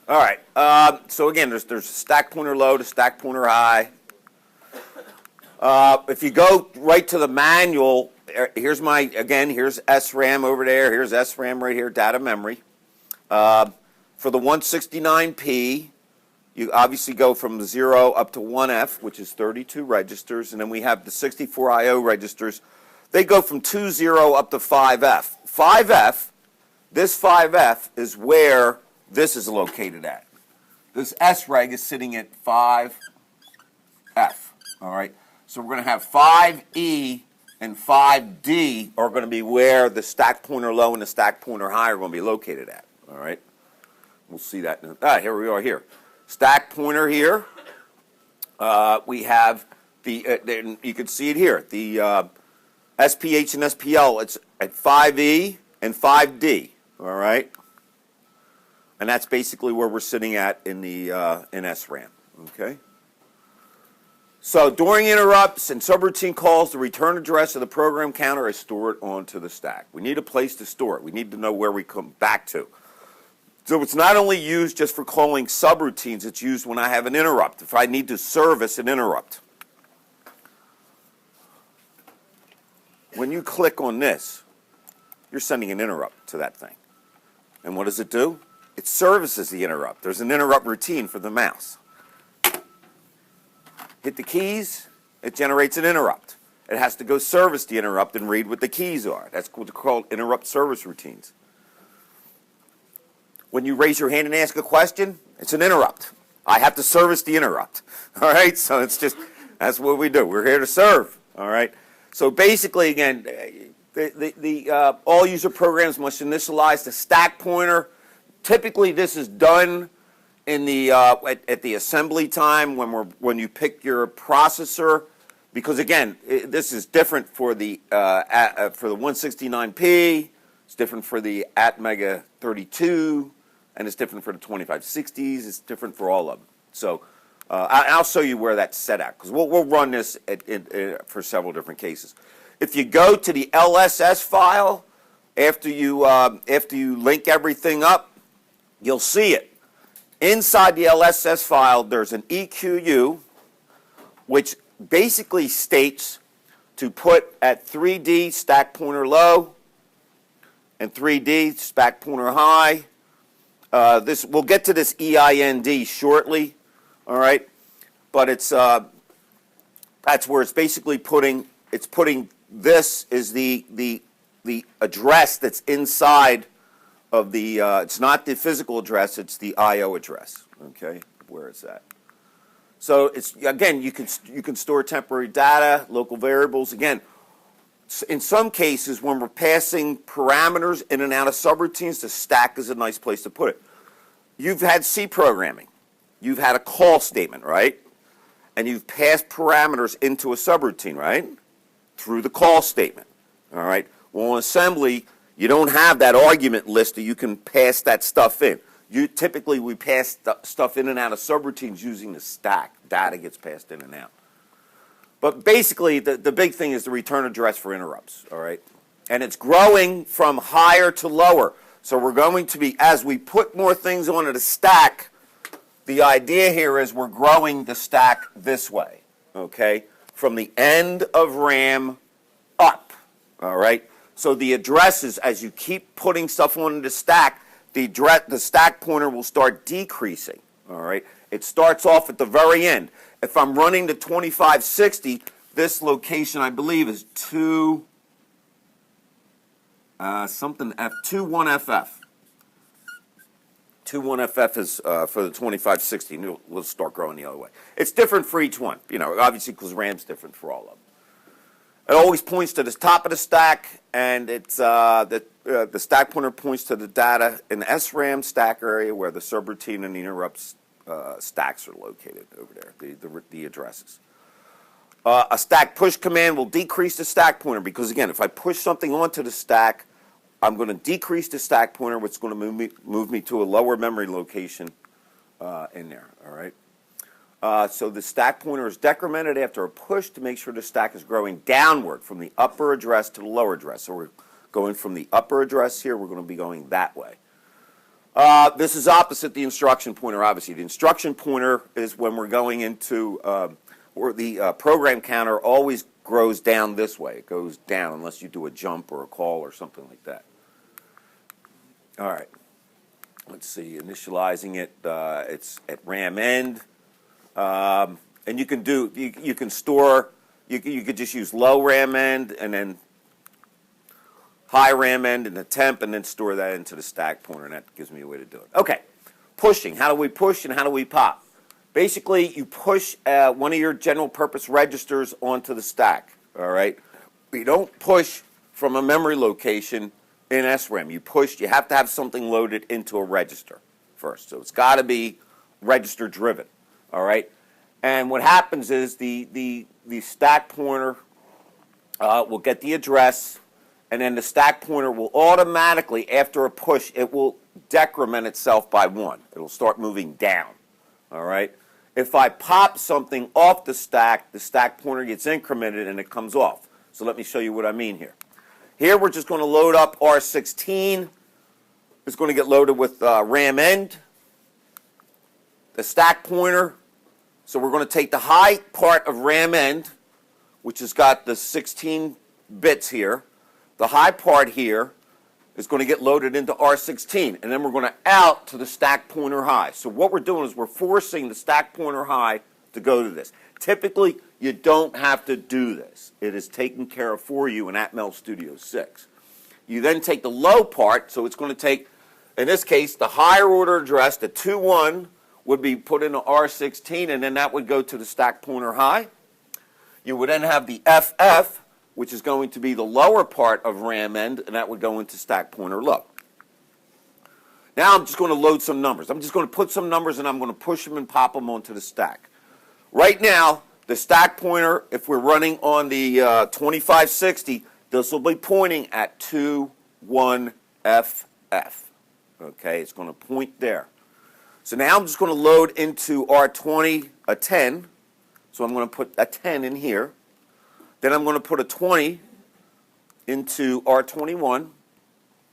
All right. So again, there's a stack pointer low to stack pointer high. If you go right to the manual, here's here's SRAM over there. Here's SRAM right here, data memory. For the 169P, you obviously go from 0 up to 1F, which is 32 registers, and then we have the 64 I/O registers. They go from 20 up to 5F. 5F, this 5F is where this is located at. This SREG is sitting at 5F, all right? So we're going to have 5E and 5D are going to be where the stack pointer low and the stack pointer high are going to be located at, all right? We'll see that. Here we are here. Stack pointer here. We have the, you can see it here, the SPH and SPL, it's at 5E and 5D, all right? And that's basically where we're sitting at in the in SRAM, okay? So during interrupts and subroutine calls, the return address of the program counter is stored onto the stack. We need a place to store it. We need to know where we come back to. So it's not only used just for calling subroutines, it's used when I have an interrupt, if I need to service an interrupt. When you click on this, you're sending an interrupt to that thing. And what does it do? It services the interrupt. There's an interrupt routine for the mouse. Hit the keys, it generates an interrupt. It has to go service the interrupt and read what the keys are. That's called interrupt service routines. When you raise your hand and ask a question, it's an interrupt. I have to service the interrupt. All right, so it's just, that's what we do. We're here to serve. All right. So basically, again, all user programs must initialize the stack pointer. Typically, this is done in the at the assembly time when you pick your processor, because again, this is different for the 169P. It's different for the Atmega 32, and it's different for the 2560s. It's different for all of them. So I'll show you where that's set at, because we'll run this for several different cases. If you go to the LSS file after you link everything up, you'll see it. Inside the LSS file, there's an EQU, which basically states to put at 3D stack pointer low and 3D stack pointer high. We'll get to this EIND shortly, all right? But it's that's where it's basically putting this is the address that's inside of the, it's not the physical address, it's the I/O address, okay? Where is that? So it's, again, you can store temporary data, local variables. Again, in some cases, when we're passing parameters in and out of subroutines, the stack is a nice place to put it. You've had C programming. You've had a call statement, right? And you've passed parameters into a subroutine, right? Through the call statement, all right? Well, in assembly, you don't have that argument list that you can pass that stuff in. Typically, we pass stuff in and out of subroutines using the stack. Data gets passed in and out. But basically, the big thing is the return address for interrupts, all right? And it's growing from higher to lower. So we're going to be, as we put more things onto the stack, the idea here is we're growing the stack this way, okay? From the end of RAM up, all right? So the addresses, as you keep putting stuff onto the stack, the stack pointer will start decreasing, all right? It starts off at the very end. If I'm running the 2560, this location, I believe, is 21FF. 21FF is for the 2560. We'll start growing the other way. It's different for each one, obviously because RAM's different for all of them. It always points to the top of the stack, and it's the stack pointer points to the data in the SRAM stack area where the subroutine and the interrupts stacks are located over there, the addresses. A stack push command will decrease the stack pointer because, again, if I push something onto the stack, I'm going to decrease the stack pointer, which is going to move me to a lower memory location in there, all right? So the stack pointer is decremented after a push to make sure the stack is growing downward from the upper address to the lower address. So we're going from the upper address here, we're going to be going that way. This is opposite the instruction pointer, obviously. The instruction pointer is when we're going into, where the program counter always grows down this way. It goes down unless you do a jump or a call or something like that. All right. Let's see, initializing it, it's at RAM end. And you can do, you can store, you could just use low RAM end and then high RAM end and the temp and then store that into the stack pointer, and that gives me a way to do it. Okay, pushing. How do we push and how do we pop? Basically, you push one of your general purpose registers onto the stack, all right? We don't push from a memory location in SRAM. You have to have something loaded into a register first. So it's got to be register driven, all right? And what happens is the stack pointer will get the address, and then the stack pointer will automatically, after a push, it will decrement itself by 1. It'll start moving down, all right? If I pop something off the stack pointer gets incremented and it comes off. So let me show you what I mean here. Here we're just going to load up R16. It's going to get loaded with RAM end, the stack pointer. So we're going to take the high part of RAM end, which has got the 16 bits here. The high part here is going to get loaded into R16, and then we're going to out to the stack pointer high. So what we're doing is we're forcing the stack pointer high to go to this. Typically, you don't have to do this. It is taken care of for you in Atmel Studio 6. You then take the low part, so it's going to take, in this case, the higher order address, the 2-1, would be put into R16, and then that would go to the stack pointer high. You would then have the FF, which is going to be the lower part of RAM end, and that would go into stack pointer low. Now I'm just going to load some numbers. I'm just going to put some numbers and I'm going to push them and pop them onto the stack. Right now, the stack pointer, if we're running on the 2560, this will be pointing at 21FF. Okay, it's going to point there. So now I'm just going to load into R20 a 10. So I'm going to put a 10 in here. Then I'm going to put a 20 into R21.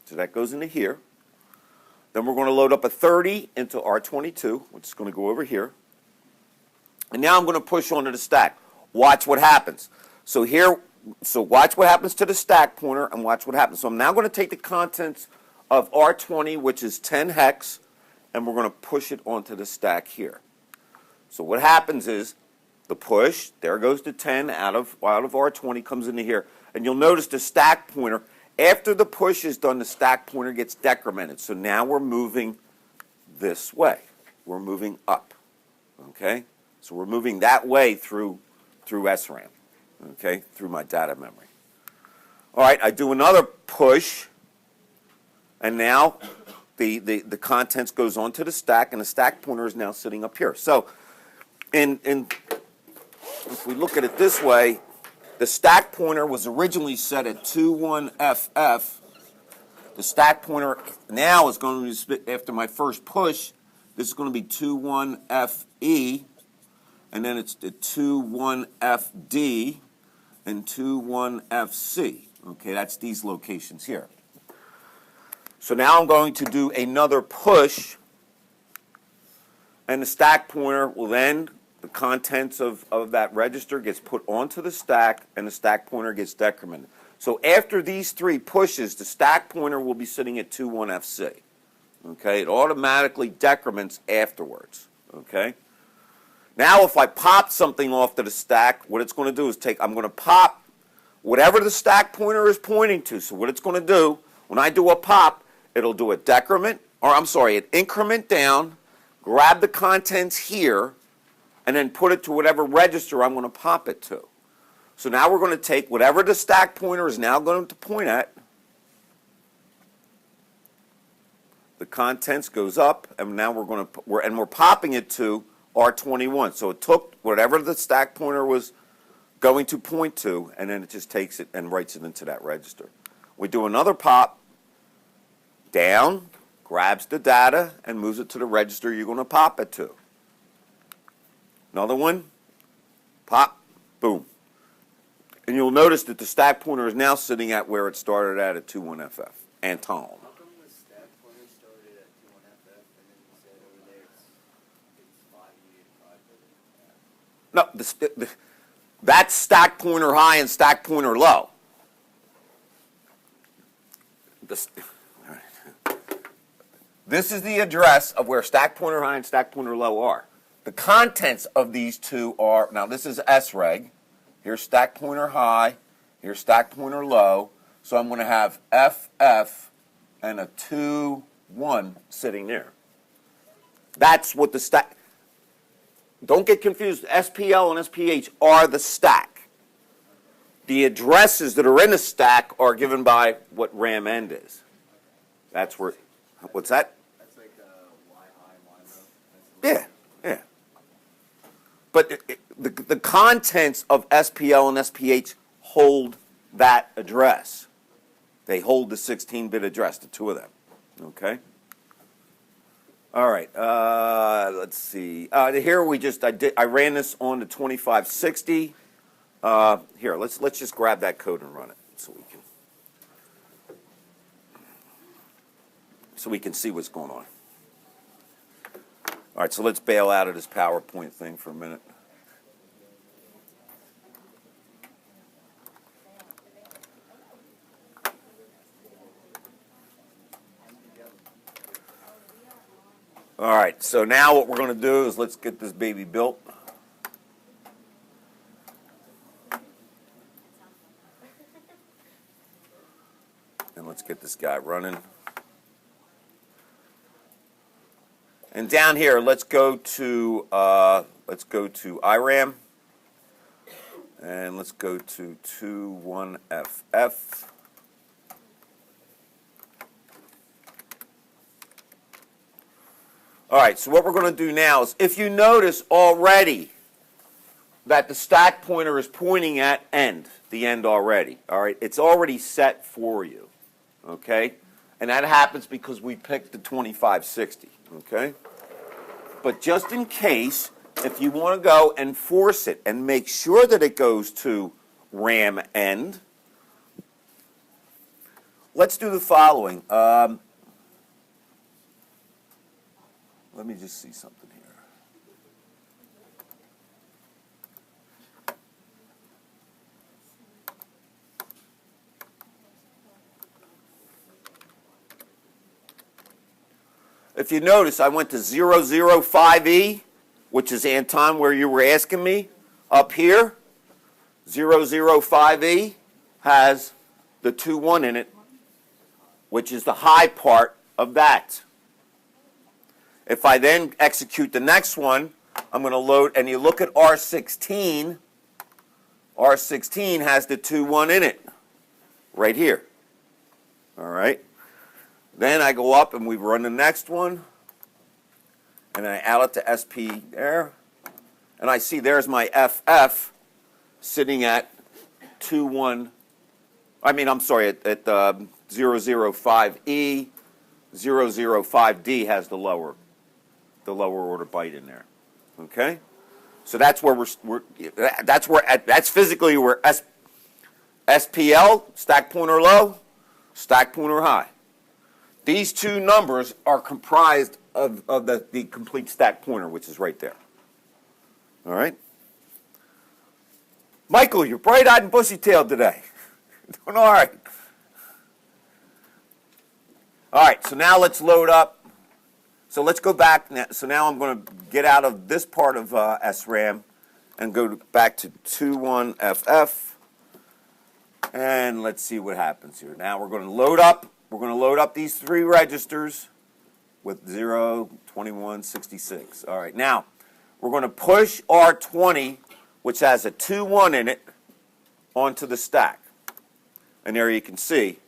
So that goes into here. Then we're going to load up a 30 into R22, which is going to go over here. And now I'm going to push onto the stack. Watch what happens. So watch what happens to the stack pointer and watch what happens. So I'm now going to take the contents of R20, which is 10 hex, and we're going to push it onto the stack here. So what happens is the push, there goes the 10 out of R20, comes into here. And you'll notice the stack pointer, after the push is done, the stack pointer gets decremented. So now we're moving this way. We're moving up. Okay? So we're moving that way through SRAM. Okay? Through my data memory. All right, I do another push, and now the contents goes onto the stack, and the stack pointer is now sitting up here. So if we look at it this way, the stack pointer was originally set at 21FF. The stack pointer now is going to be, after my first push, this is going to be 21FE, and then it's the 21FD and 21FC. Okay, that's these locations here. So now I'm going to do another push, and the stack pointer will then, the contents of that register gets put onto the stack, and the stack pointer gets decremented. So after these 3 pushes, the stack pointer will be sitting at 21FC. Okay, it automatically decrements afterwards. Okay. Now if I pop something off to the stack, what it's going to do is I'm going to pop whatever the stack pointer is pointing to. So what it's going to do, when I do a pop, it'll do a decrement, or I'm sorry, an increment down, grab the contents here, and then put it to whatever register I'm going to pop it to. So now we're going to take whatever the stack pointer is now going to point at. The contents goes up, and now we're popping it to R21. So it took whatever the stack pointer was going to point to, and then it just takes it and writes it into that register. We do another pop down, grabs the data, and moves it to the register you're going to pop it to. Another one, pop, boom. And you'll notice that the stack pointer is now sitting at where it started at 21FF. Anton. How come the stack pointer started at No, that's stack pointer high and stack pointer low. This is the address of where stack pointer high and stack pointer low are. The contents of these two are, now this is sreg. Here's stack pointer high. Here's stack pointer low. So I'm going to have FF and a 2, 1 sitting there. That's what the stack. Don't get confused. SPL and SPH are the stack. The addresses that are in the stack are given by what RAM end is. That's where. What's that? That's like Y high, Y low. Yeah. But the contents of SPL and SPH hold that address. They hold the 16-bit address, the two of them. Okay? All right. Let's see. Here I ran this on the 2560. Here, let's just grab that code and run it so we can see what's going on. All right, so let's bail out of this PowerPoint thing for a minute. All right, so now what we're going to do is let's get this baby built. And let's get this guy running. And down here, let's go to IRAM, and let's go to 21FF. All right, so what we're going to do now is, if you notice already that the stack pointer is pointing at the end already. All right, it's already set for you. Okay, and that happens because we picked the 2560. Okay, but just in case, if you want to go and force it and make sure that it goes to RAM end, let's do the following. Let me just see something here. If you notice, I went to 005E, which is, Anton, where you were asking me, up here. 005E has the 2-1 in it, which is the high part of that. If I then execute the next one, I'm going to load, and you look at R16, R16 has the 2-1 in it, right here. All right? Then I go up and we run the next one, and I add it to SP there, and I see there's my FF sitting at 2-1. I mean, I'm sorry, at 005E, 005D has the lower order byte in there. Okay, so that's where that's physically where SPL, stack pointer low, stack pointer high. These two numbers are comprised of the complete stack pointer, which is right there. All right? Michael, you're bright-eyed and bushy-tailed today. Doing all right. All right, so now let's load up. So let's go back. So now I'm going to get out of this part of SRAM and go back to 21FF. And let's see what happens here. Now we're going to load up. We're going to load up these three registers with 0, 21, 66. All right, now we're going to push R20, which has a 2-1 in it, onto the stack. And there you can see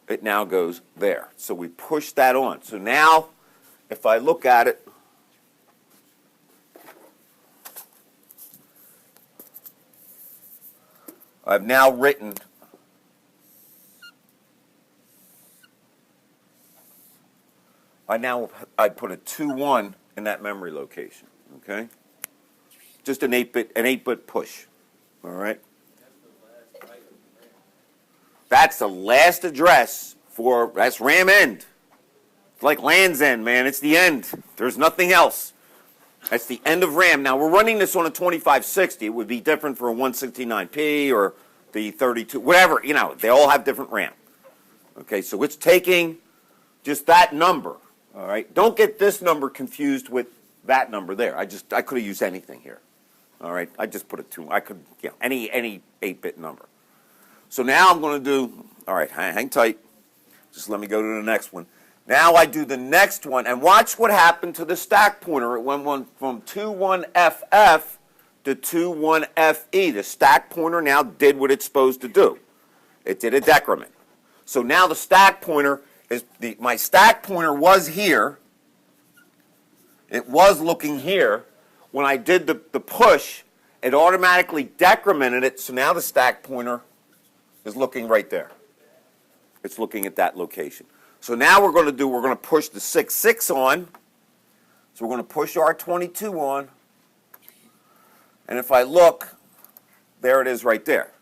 it now goes there. So we push that on. So now, if I look at it, I've now written I put a 2-1 in that memory location, okay? Just an 8-bit push, all right? That's the last address that's RAM end. It's like LAN's end, man. It's the end. There's nothing else. That's the end of RAM. Now, we're running this on a 2560. It would be different for a 169P or the 32, whatever, you know, they all have different RAM. Okay, so it's taking just that number, all right? Don't get this number confused with that number there. I could have used anything here, all right? I just put a 2. I could, you know, any 8-bit number. So now I'm going to do, all right, hang tight. Just let me go to the next one. Now I do the next one, and watch what happened to the stack pointer. It went from 21FF to 21FE. The stack pointer now did what it's supposed to do. It did a decrement. So now the stack pointer is, my stack pointer was here. It was looking here. When I did the push, it automatically decremented it, so now the stack pointer is looking right there. It's looking at that location. So now we're going to push the 66 on. So we're going to push R22 on. And if I look, there it is right there.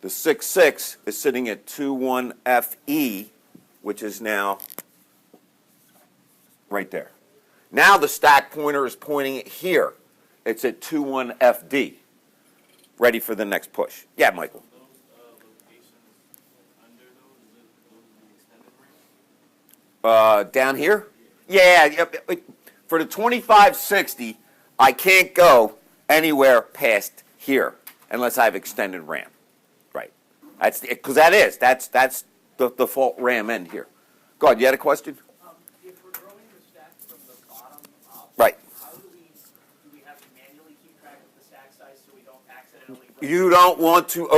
The 66 is sitting at 21FE, which is now right there. Now the stack pointer is pointing it here. It's at 21FD, ready for the next push. Yeah, Michael. Down here? Yeah, for the 2560, I can't go anywhere past here unless I have extended RAM. Right. That's because that's the default RAM end here. Go ahead, you had a question? If we're growing the stack from the bottom up, right. How do we have to manually keep track of the stack size so we don't accidentally... You don't want to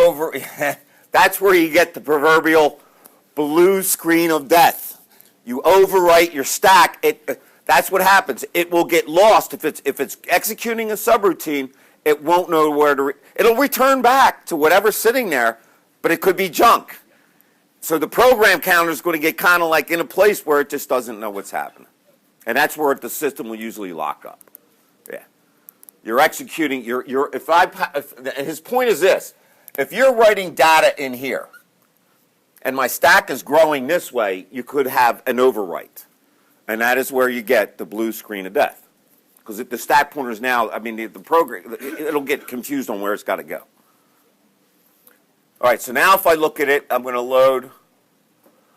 that's where you get the proverbial blue screen of death. You overwrite your stack. That's what happens. It will get lost if it's executing a subroutine. It won't know where to. It'll return back to whatever's sitting there, but it could be junk. So the program counter is going to get kind of like in a place where it just doesn't know what's happening, and that's where the system will usually lock up. Yeah, you're executing. His point is this: if you're writing data in here, and my stack is growing this way, you could have an overwrite. And that is where you get the blue screen of death. Because if the stack pointer is now, I mean, the program, it'll get confused on where it's got to go. All right, so now if I look at it, I'm going to load.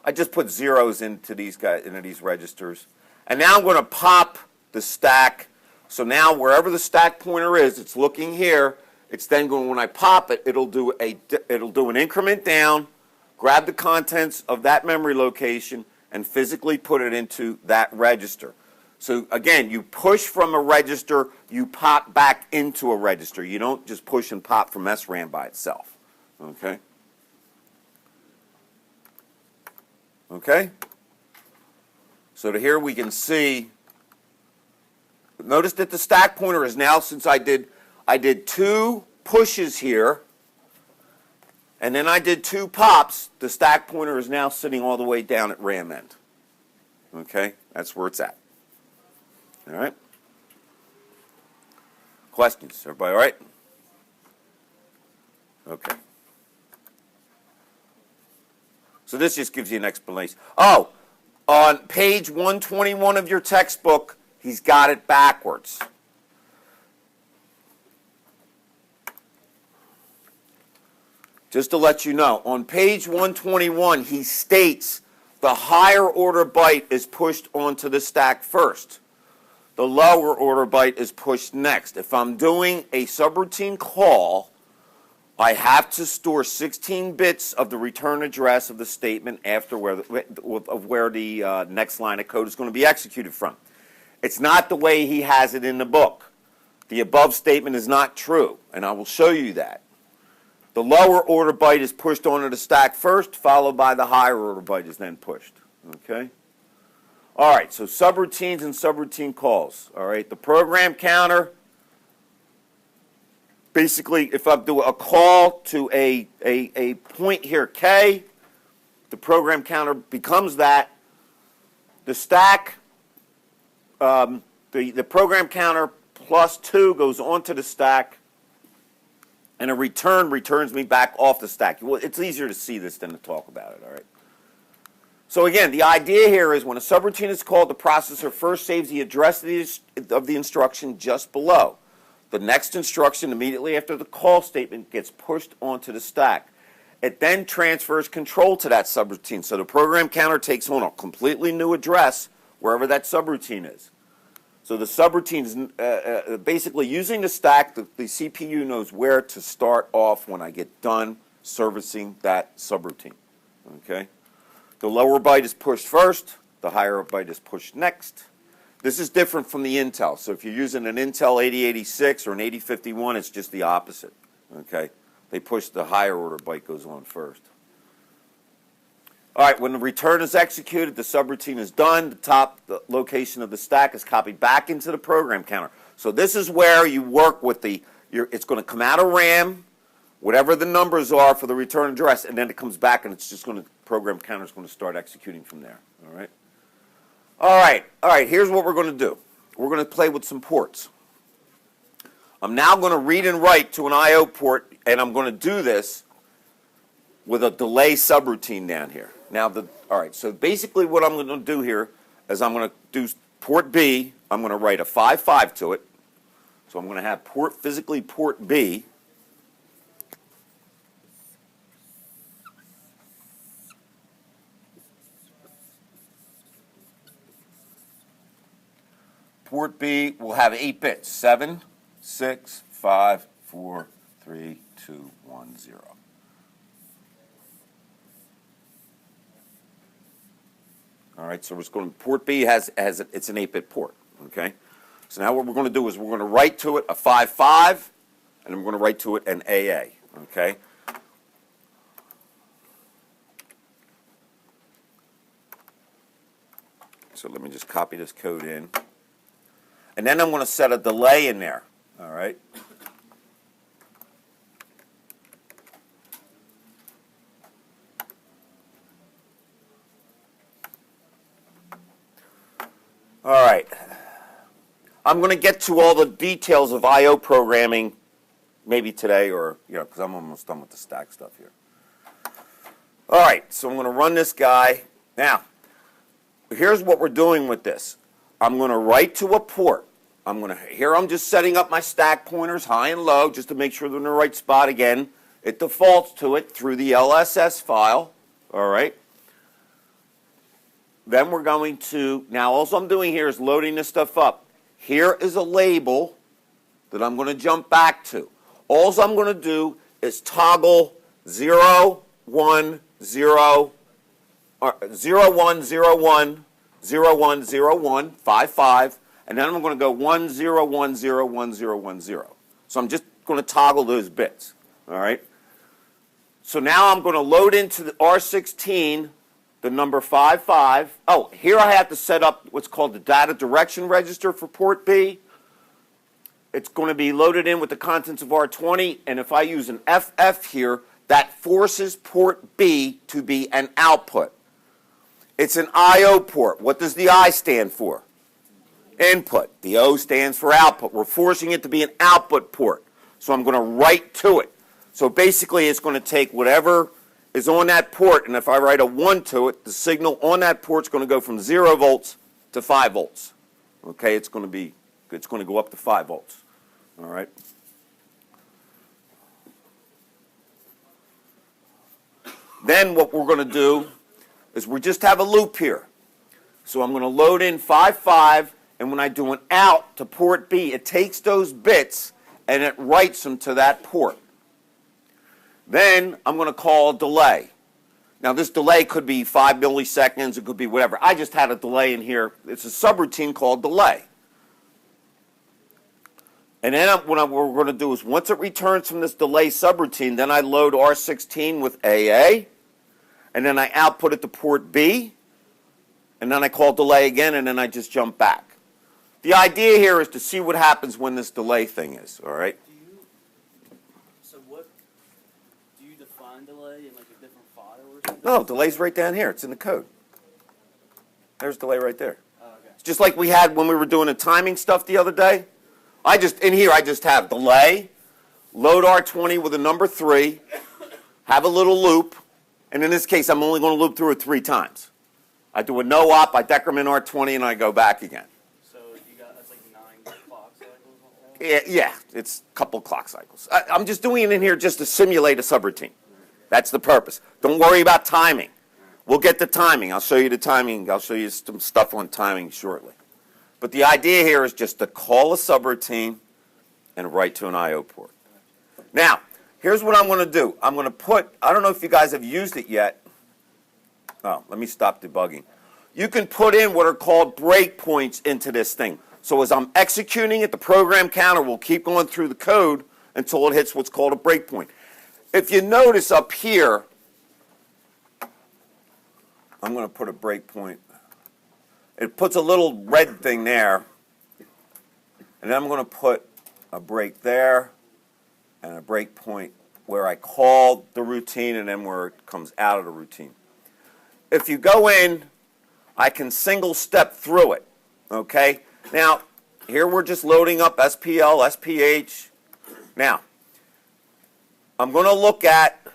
I just put zeros into these registers. And now I'm going to pop the stack. So now wherever the stack pointer is, it's looking here. It's then going, when I pop it, it'll do an increment down, grab the contents of that memory location, and physically put it into that register. So again, you push from a register, you pop back into a register. You don't just push and pop from SRAM by itself. Okay? Okay? So to here we can see, notice that the stack pointer is now, since I did 2 pushes here, and then I did 2 pops, the stack pointer is now sitting all the way down at RAM end. Okay? That's where it's at. All right? Questions? Everybody all right? Okay. So this just gives you an explanation. Oh, on page 121 of your textbook, he's got it backwards. Just to let you know, on page 121, he states the higher order byte is pushed onto the stack first. The lower order byte is pushed next. If I'm doing a subroutine call, I have to store 16 bits of the return address of the statement after where the next line of code is going to be executed from. It's not the way he has it in the book. The above statement is not true, and I will show you that. The lower order byte is pushed onto the stack first, followed by the higher order byte is then pushed. Okay? All right, so subroutines and subroutine calls. All right, the program counter, basically, if I do a call to a point here, K, the program counter becomes that. The stack, the program counter plus 2 goes onto the stack. And a return returns me back off the stack. Well, it's easier to see this than to talk about it, all right? So again, the idea here is when a subroutine is called, the processor first saves the address of the instruction just below. The next instruction immediately after the call statement gets pushed onto the stack. It then transfers control to that subroutine. So the program counter takes on a completely new address wherever that subroutine is. So the subroutine is basically using the stack, the CPU knows where to start off when I get done servicing that subroutine. Okay? The lower byte is pushed first, the higher byte is pushed next. This is different from the Intel. So if you're using an Intel 8086 or an 8051, it's just the opposite. Okay? They push the higher order byte goes on first. All right, when the return is executed, the subroutine is done. The location of the stack is copied back into the program counter. So this is where you work with it's going to come out of RAM, whatever the numbers are for the return address, and then it comes back and it's just going to, program counter is going to start executing from there. All right? All right, here's what we're going to do. We're going to play with some ports. I'm now going to read and write to an I/O port, and I'm going to do this with a delay subroutine down here. Now, all right, so basically what I'm going to do here is I'm going to do port B. I'm going to write a 5.5 to it. So I'm going to have physically port B. Port B will have 8 bits, 7, 6, 5, 4, 3, 2, 1, 0. All right, so port B it's an 8-bit port, okay? So now what we're going to do is we're going to write to it a 5.5, and we're going to write to it an AA, okay? So let me just copy this code in. And then I'm going to set a delay in there, all right? All right. I'm going to get to all the details of I/O programming maybe today or, because I'm almost done with the stack stuff here. All right, so I'm going to run this guy. Now, here's what we're doing with this. I'm going to write to a port. Here I'm just setting up my stack pointers high and low just to make sure they're in the right spot again. It defaults to it through the LSS file, all right? Then we're going to, now all I'm doing here is loading this stuff up. Here is a label that I'm going to jump back to. All I'm going to do is toggle 0, 1, 0, or 0, 1, 0, 1, 0, 1, 0, 1, 5, 5, and then I'm going to go 1, 0, 1, 0, 1, 0, 1, 0. So I'm just going to toggle those bits, all right? So now I'm going to load into the R16 the number 55. Oh, here I have to set up what's called the data direction register for port B. It's going to be loaded in with the contents of R20, and if I use an FF here, that forces port B to be an output. It's an I/O port. What does the I stand for? Input. The O stands for output. We're forcing it to be an output port. So I'm going to write to it. So basically it's going to take whatever is on that port, and if I write a 1 to it, the signal on that port is going to go from 0 volts to 5 volts. Okay, it's going to go up to 5 volts. All right. Then what we're going to do is we just have a loop here. So I'm going to load in 55, and when I do an out to port B, it takes those bits and it writes them to that port. Then I'm going to call a delay. Now this delay could be 5 milliseconds, it could be whatever. I just had a delay in here. It's a subroutine called delay. And then what we're going to do is once it returns from this delay subroutine, then I load R16 with AA, and then I output it to port B, and then I call delay again, and then I just jump back. The idea here is to see what happens when this delay thing is, all right? Do you define delay in like a different file or something? No, delay's right down here. It's in the code. There's delay right there. Oh, okay. It's just like we had when we were doing the timing stuff the other day. In here I just have delay, load R20 with a number 3, have a little loop, and in this case I'm only going to loop through it 3 times. I do a no op, I decrement R20, and I go back again. So you got, that's like 9 clock cycles? Yeah, it's a couple clock cycles. I'm just doing it in here just to simulate a subroutine. That's the purpose. Don't worry about timing. We'll get the timing. I'll show you the timing. I'll show you some stuff on timing shortly. But the idea here is just to call a subroutine and write to an I/O port. Now, here's what I'm going to do. I'm going to put, I don't know if you guys have used it yet. Oh, let me stop debugging. You can put in what are called breakpoints into this thing. So as I'm executing it, the program counter will keep going through the code until it hits what's called a breakpoint. If you notice up here, I'm going to put a breakpoint. It puts a little red thing there. And then I'm going to put a break there and a breakpoint where I call the routine and then where it comes out of the routine. If you go in, I can single step through it. Okay? Now, here we're just loading up SPL, SPH. Now, I'm going to look at,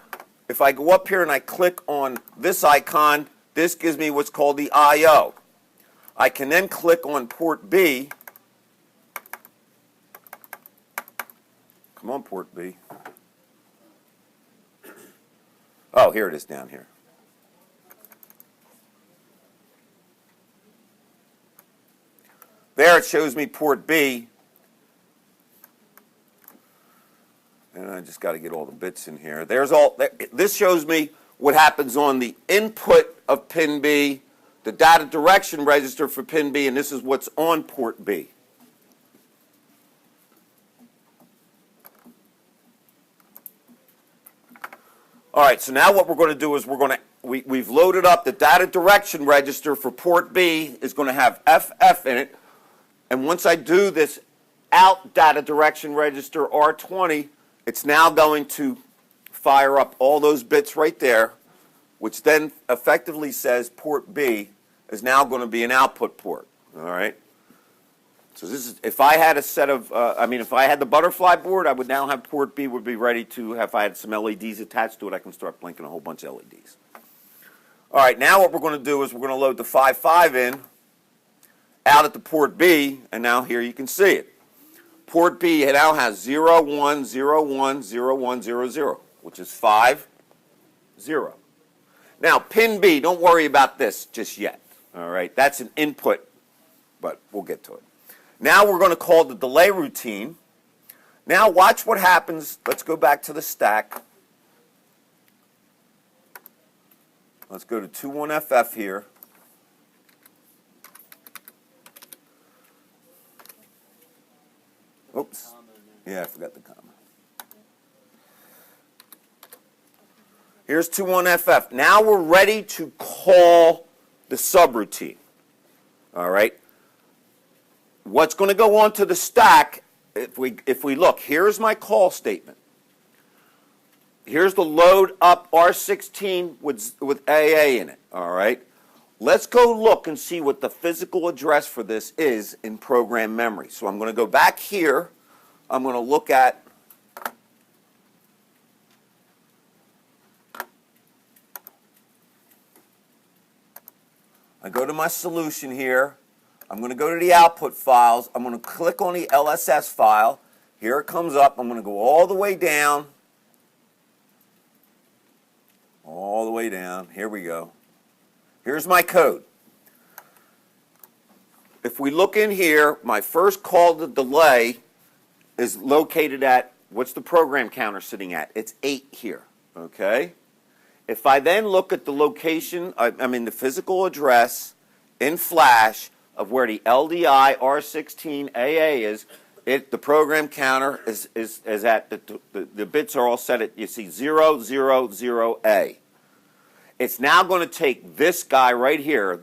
if I go up here and I click on this icon, this gives me what's called the I/O. I can then click on port B. Come on, port B. Oh, here it is down here. There it shows me port B. And I just got to get all the bits in here. There's all. This shows me what happens on the input of pin B, the data direction register for pin B, and this is what's on port B. All right, so now what we're going to do is we've loaded up the data direction register for port B is going to have FF in it. And once I do this out data direction register R20, it's now going to fire up all those bits right there, which then effectively says port B is now going to be an output port. All right. So this is, if I had a set of, if I had the butterfly board, I would now have port B would be ready to, if I had some LEDs attached to it, I can start blinking a whole bunch of LEDs. All right, now what we're going to do is we're going to load the 5.5 in, out at the port B, and now here you can see it. Port B now has 0, 1, 0, 1, 0, 1, 0, 0, which is 5, 0. Now, pin B, don't worry about this just yet. All right, that's an input, but we'll get to it. Now we're going to call the delay routine. Now watch what happens. Let's go back to the stack. Let's go to 21FF here. Oops. Yeah, I forgot the comma. Here's 21FF. Now we're ready to call the subroutine. All right. What's going to go on to the stack, if we look, here's my call statement. Here's the load up R16 with AA in it. All right. Let's go look and see what the physical address for this is in program memory. So I'm going to go back here. I'm going to look at I go to my solution here. I'm going to go to the output files. I'm going to click on the LSS file. Here it comes up. I'm going to go all the way down. All the way down. Here we go. Here's my code. If we look in here, my first call to delay is located at, what's the program counter sitting at? It's 8 here, okay? If I then look at the location, the physical address in Flash of where the LDI R16 AA is, the program counter is at, the bits are all set at, you see, 000A. It's now going to take this guy right here,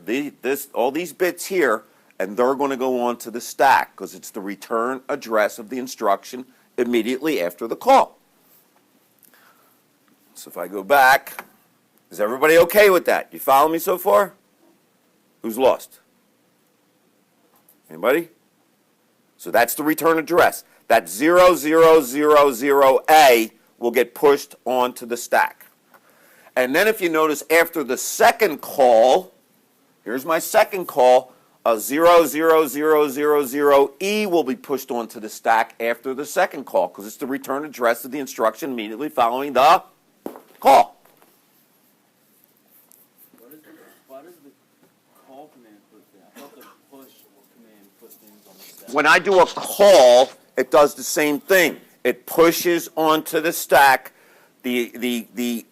all these bits here, and they're going to go on to the stack because it's the return address of the instruction immediately after the call. So if I go back, is everybody okay with that? You follow me so far? Who's lost? Anybody? So that's the return address. That 0000A will get pushed onto the stack. And then if you notice, after the second call, Here's my second call. A 00000E will be pushed onto the stack after the second call because it's the return address of the instruction immediately following the call. Why does the call command put that? I thought the push command put things on the stack. When I do a call, it does the same thing. It pushes onto the stack the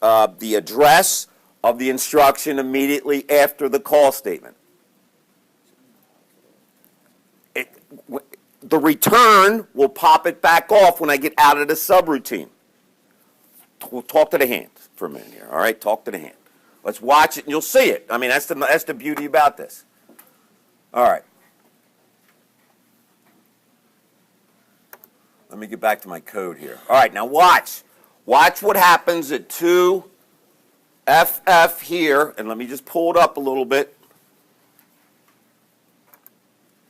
address of the instruction immediately after the call statement. The return will pop it back off when I get out of the subroutine. We'll talk to the hand for a minute here, all right? Talk to the hand. Let's watch it and you'll see it. I mean, that's the beauty about this. All right. Let me get back to my code here. All right, now watch. Watch what happens at 2FF here, and let me just pull it up a little bit.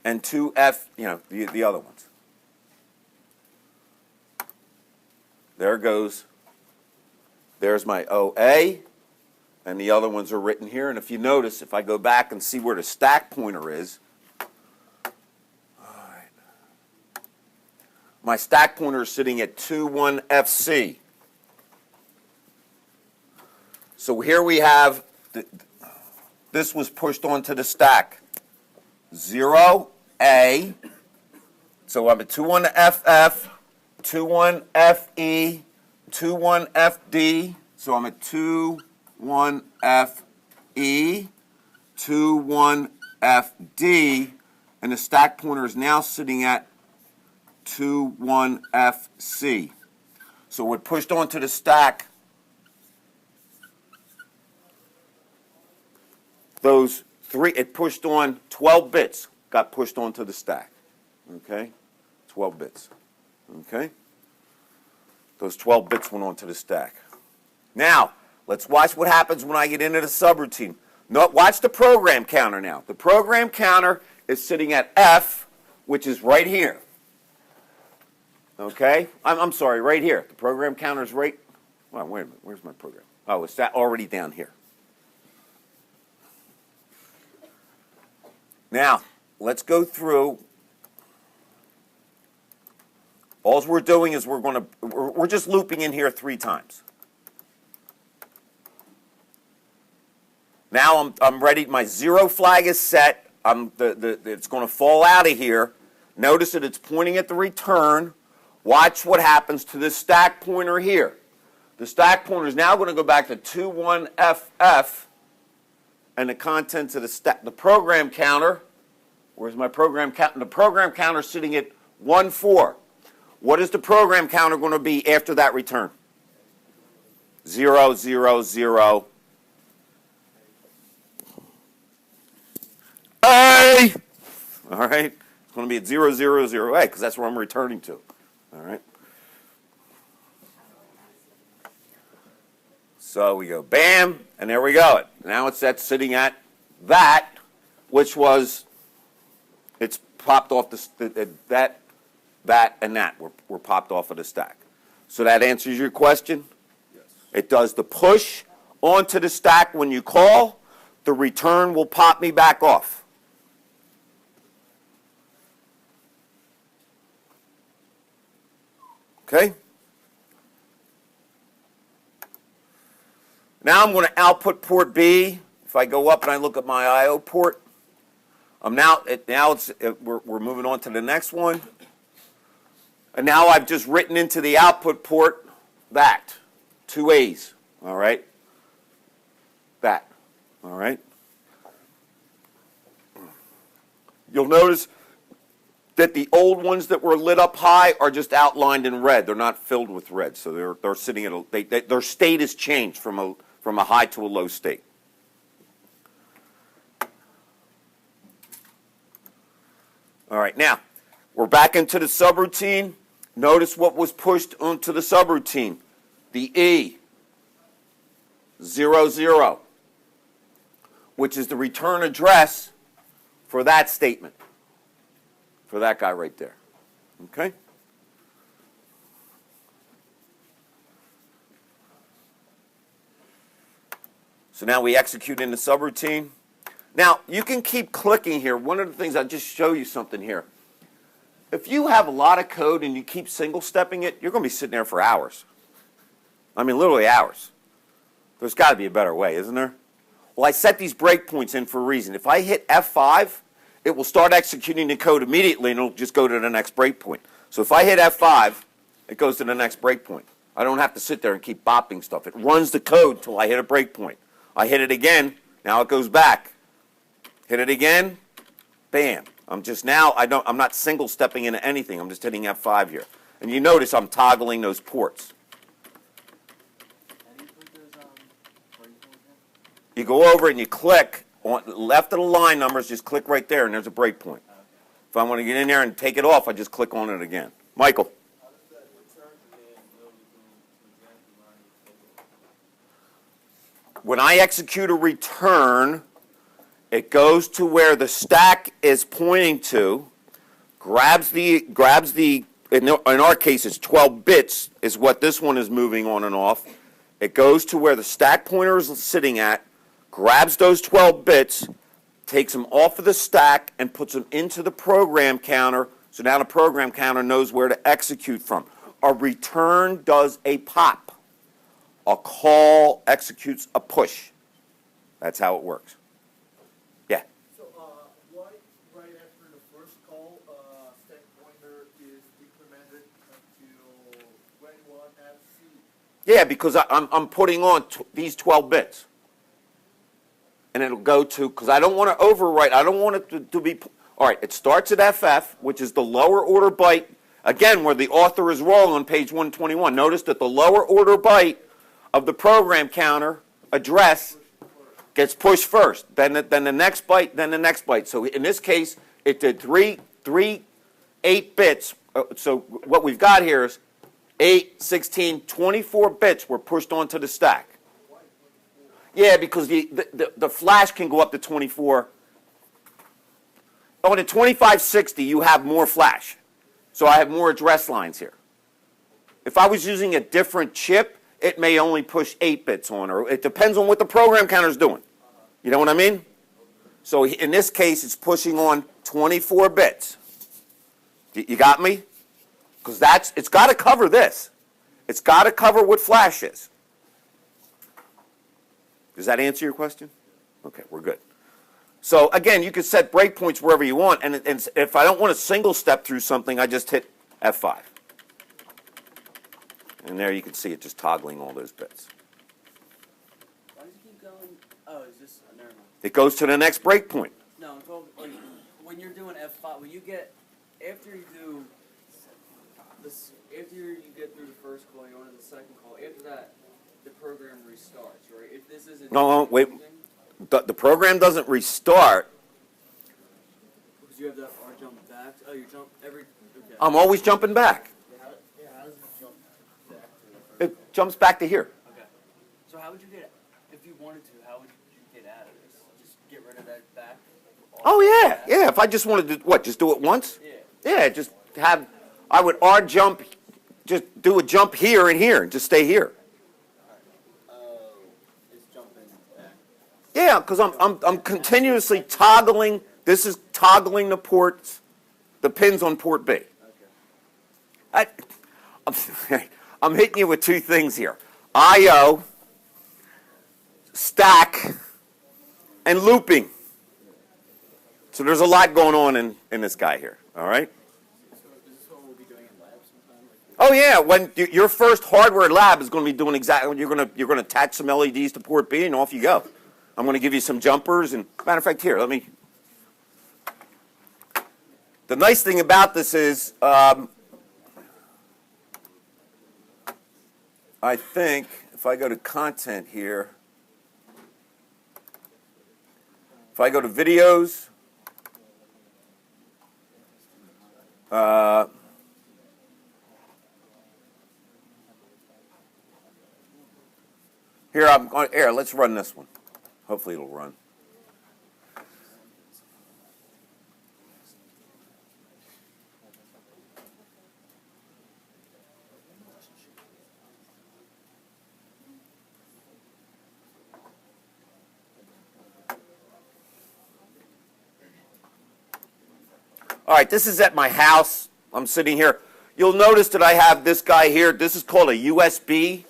And 2F, the other ones. There it goes. There's my OA, and the other ones are written here. And if you notice, if I go back and see where the stack pointer is, all right, my stack pointer is sitting at 21FC. So here we have, this was pushed onto the stack. 0A, so I'm at 21FF, 21FE, 21FD, so I'm at 21FE, 21FD, and the stack pointer is now sitting at 21FC. So it pushed onto the stack those it pushed on 12 bits, got pushed onto the stack. Okay? 12 bits. Okay? Those 12 bits went onto the stack. Now, let's watch what happens when I get into the subroutine. No, watch the program counter now. The program counter is sitting at F, which is right here. Okay? I'm sorry, right here. The program counter is right. Well, wait a minute. Where's my program? Oh, it's already down here. Now, let's go through. All we're doing is we're just looping in here 3 times. Now I'm ready. My 0 flag is set. It's going to fall out of here. Notice that it's pointing at the return. Watch what happens to this stack pointer here. The stack pointer is now going to go back to 21FF. And the contents of the stack, the program counter, where's my program counter? The program counter is sitting at 14. What is the program counter going to be after that return? 0, 0, 0. A! All right? It's going to be at 0, 0, 0, A, because that's where I'm returning to. All right? So we go bam, and there we go. Now it's sitting at that, which was, it's popped off that, and that were popped off of the stack. So that answers your question? Yes. It does the push onto the stack when you call. The return will pop me back off. Okay? Now I'm going to output port B. If I go up and I look at my I/O port, we're moving on to the next one. And now I've just written into the output port that, 2 A's, all right? That, all right? You'll notice that the old ones that were lit up high are just outlined in red. They're not filled with red, so they're sitting at their state has changed from a high to a low state. All right, now we're back into the subroutine. Notice what was pushed onto the subroutine. The E, 0, 0, which is the return address for that statement, for that guy right there. Okay? So now we execute in the subroutine. Now, you can keep clicking here. One of the things, I'll just show you something here. If you have a lot of code and you keep single-stepping it, you're going to be sitting there for hours. I mean, literally hours. There's got to be a better way, isn't there? Well, I set these breakpoints in for a reason. If I hit F5, it will start executing the code immediately, and it'll just go to the next breakpoint. So if I hit F5, it goes to the next breakpoint. I don't have to sit there and keep bopping stuff. It runs the code until I hit a breakpoint. I hit it again, now it goes back. Hit it again, bam. I'm not single stepping into anything. I'm just hitting F5 here. And you notice I'm toggling those ports. You go over and you click on the left of the line numbers, just click right there, and there's a breakpoint. If I want to get in there and take it off, I just click on it again. Michael. How does that return command know When I execute a return, it goes to where the stack is pointing to, grabs the in our case it's 12 bits is what this one is moving on and off. It goes to where the stack pointer is sitting at, grabs those 12 bits, takes them off of the stack, and puts them into the program counter, so now the program counter knows where to execute from. A return does a pop. A call executes a push. That's how it works. Yeah? So why right after the first call, stack pointer is incremented until 21 FC? Yeah, because I'm putting on these 12 bits. And it'll go to, because I don't want to overwrite, I don't want it to be, all right, it starts at FF, which is the lower order byte, again, where the author is wrong on page 121. Notice that the lower order byte of the program counter address gets pushed first, then the next byte, then the next byte. So in this case, it did 8 bits. So what we've got here is 8, 16, 24 bits were pushed onto the stack. Yeah, because the flash can go up to 24. On a 2560, you have more flash. So I have more address lines here. If I was using a different chip, it may only push 8 bits on, or it depends on what the program counter is doing. You know what I mean? So in this case, it's pushing on 24 bits. You got me? Because it's got to cover this. It's got to cover what flash is. Does that answer your question? Okay, we're good. So again, you can set breakpoints wherever you want, and if I don't want to single step through something, I just hit F5. And there you can see it just toggling all those bits. Why does it keep going? Oh, is this, never mind. It goes to the next breakpoint. No, I'm talking, like, when you're doing F5, when you get, after you do this, after you get through the first call, you go into the second call, after that, the program restarts, right? If this isn't... No, wait. The program doesn't restart. Because you have that R jump back. Oh, you jump every... Okay. I'm always jumping back. How does it jump back to the It jumps back to here. Okay. So how would you get... If you wanted to, how would you get out of this? Just get rid of that back? Oh, yeah. Yeah, if I just wanted to, what, just do it once? Yeah. Yeah, just have... I would R jump, just do a jump here and here, and just stay here. it's jumping back? Yeah, because I'm continuously toggling. This is toggling the ports, the pins on port B. Okay. I'm hitting you with two things here: I/O, stack, and looping. So there's a lot going on in this guy here. All right. So is this what we'll be doing in lab sometime? Oh yeah, when your first hardware lab is going to be doing exactly. You're going to attach some LEDs to port B, and off you go. I'm going to give you some jumpers, and matter of fact, here, let me. The nice thing about this is, I think if I go to content here, if I go to videos, here I'm going. Here, let's run this one. Hopefully, it'll run. All right, this is at my house. I'm sitting here. You'll notice that I have this guy here. This is called a USB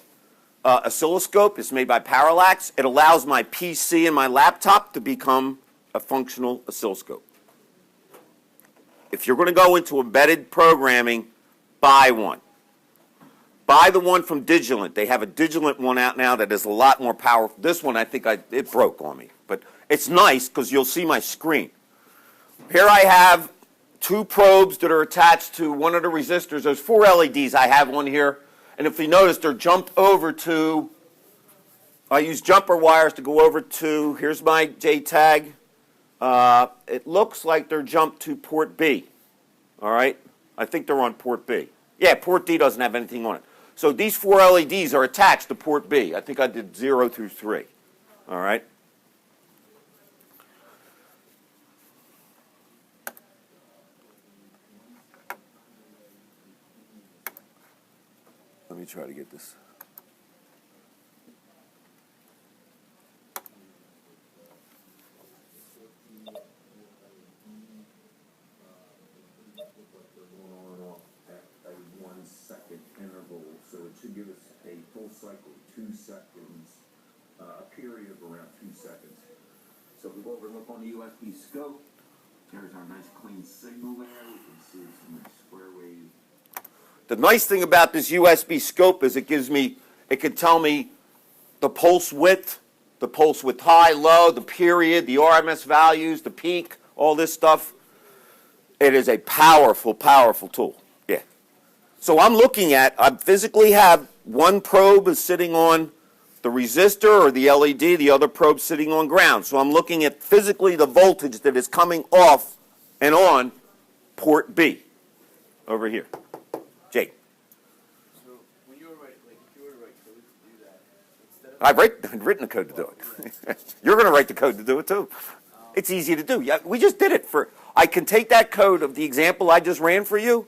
oscilloscope. It's made by Parallax. It allows my PC and my laptop to become a functional oscilloscope. If you're going to go into embedded programming, buy one. Buy the one from Digilent. They have a Digilent one out now that is a lot more powerful. This one, I think it broke on me. But it's nice because you'll see my screen. Here I have two probes that are attached to one of the resistors. There's 4 LEDs I have on here. And if you notice, they're jumped over to, I use jumper wires to go over to, here's my JTAG. It looks like they're jumped to port B. All right? I think they're on port B. Yeah, port D doesn't have anything on it. So these 4 LEDs are attached to port B. I think I did 0 through 3. All right? Let me try to get this. At a 1 second interval, so it should give us a full cycle, 2 seconds, a period of around 2 seconds. So if we go over and look on the USB scope, there's our nice clean signal there. We can see some nice square wave. The nice thing about this USB scope is it can tell me the pulse width high, low, the period, the RMS values, the peak, all this stuff. It is a powerful, powerful tool. Yeah. So I physically have one probe is sitting on the resistor or the LED, the other probe sitting on ground. So I'm looking at physically the voltage that is coming off and on port B over here. Jake. So when you were writing, like if you were to write code to do that, instead of I've written the code to do it. You're going to write the code to do it too. It's easy to do. Yeah, we just did it. I can take that code of the example I just ran for you,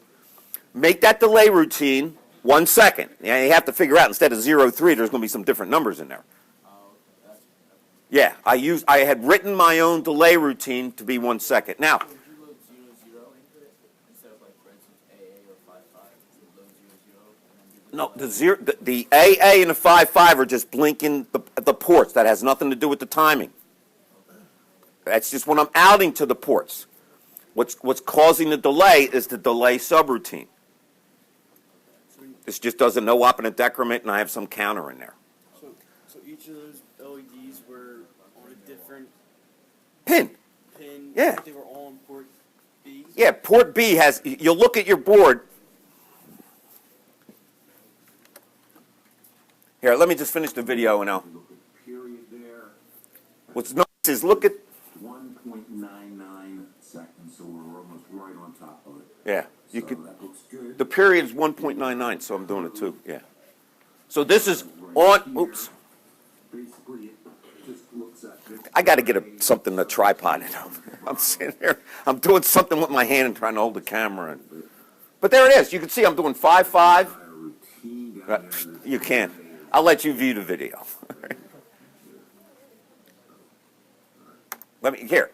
make that delay routine 1 second. Yeah, you have to figure out instead of 0, 3, there's going to be some different numbers in there. Yeah, I had written my own delay routine to be 1 second. Now, would you load 0, 0 into it instead of like for instance AA or 5, 5? You would load 0, 0 and then do no, the AA and the 5, 5 are just blinking the ports. That has nothing to do with the timing. That's just when I'm outing to the ports. What's causing the delay is the delay subroutine. This just does a no op and a decrement, and I have some counter in there. So each of those LEDs were on a different Pin. pin. Yeah. They were all on port B. Yeah, port B has, you'll look at your board. Here, let me just finish the video and I'll. Look at period there. What's nice is look at, 1.99 seconds, so we're almost right on top of it. yeah, you So could, that looks good. the period is 1.99, so I'm doing it too, yeah. So this is on, oops, Basically, it just looks at this. I got to get something, a tripod. I'm sitting here, I'm doing something with my hand and trying to hold the camera. But there it is, you can see I'm doing 5, 5. Routine down there. You can. I'll let you view the video. Here.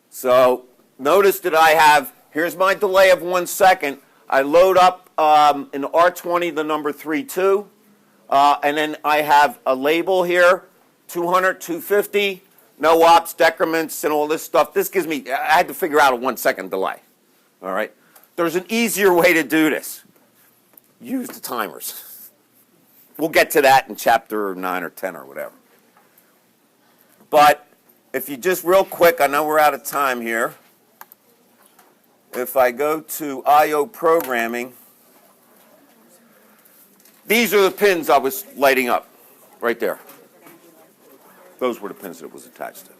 So notice that I have, here's my delay of 1 second. I load up in the R20 the number 32, and then I have a label here, 200, 250, no ops, decrements, and all this stuff. This gives me, I had to figure out a 1 second delay. All right? There's an easier way to do this. Use the timers. We'll get to that in chapter 9 or 10 or whatever. But if you just real quick, I know we're out of time here. If I go to I/O programming, these are the pins I was lighting up right there. Those were the pins that it was attached to.